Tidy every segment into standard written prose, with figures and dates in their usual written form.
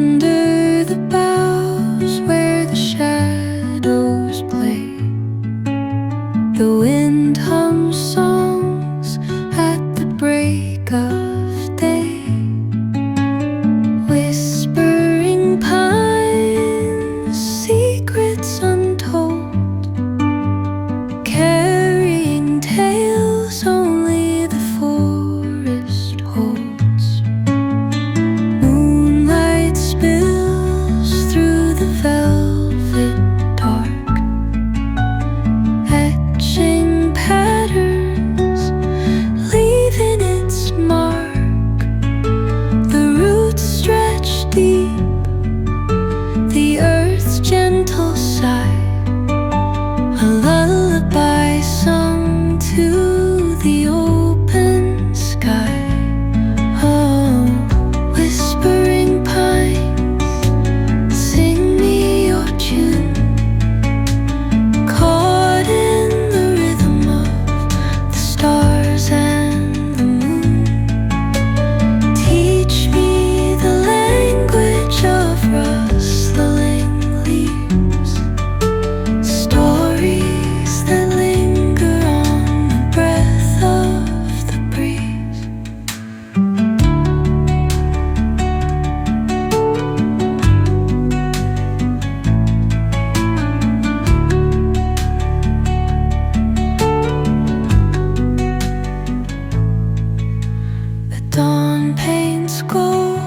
Under the boughs where the shadows play, the wind hums songs at the break of day. Whispering pines, secrets untold, carrying tales only the forest holds. Moonlight spills through the velvet dark, etching patterns, leaving its mark. The roots stretch deep, the earth's gentle sigh, a lullaby sung to the open sky. Oh, whispering pines, sing me your tune, caught in the rhythm of the stars and the moon. Teach me the language of rustling leaves, stories that linger on the breath of the breeze. The dawn paints gold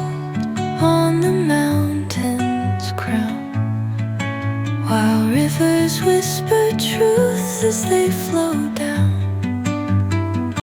on the mountain's crown, while rivers whisper truth as they flow down.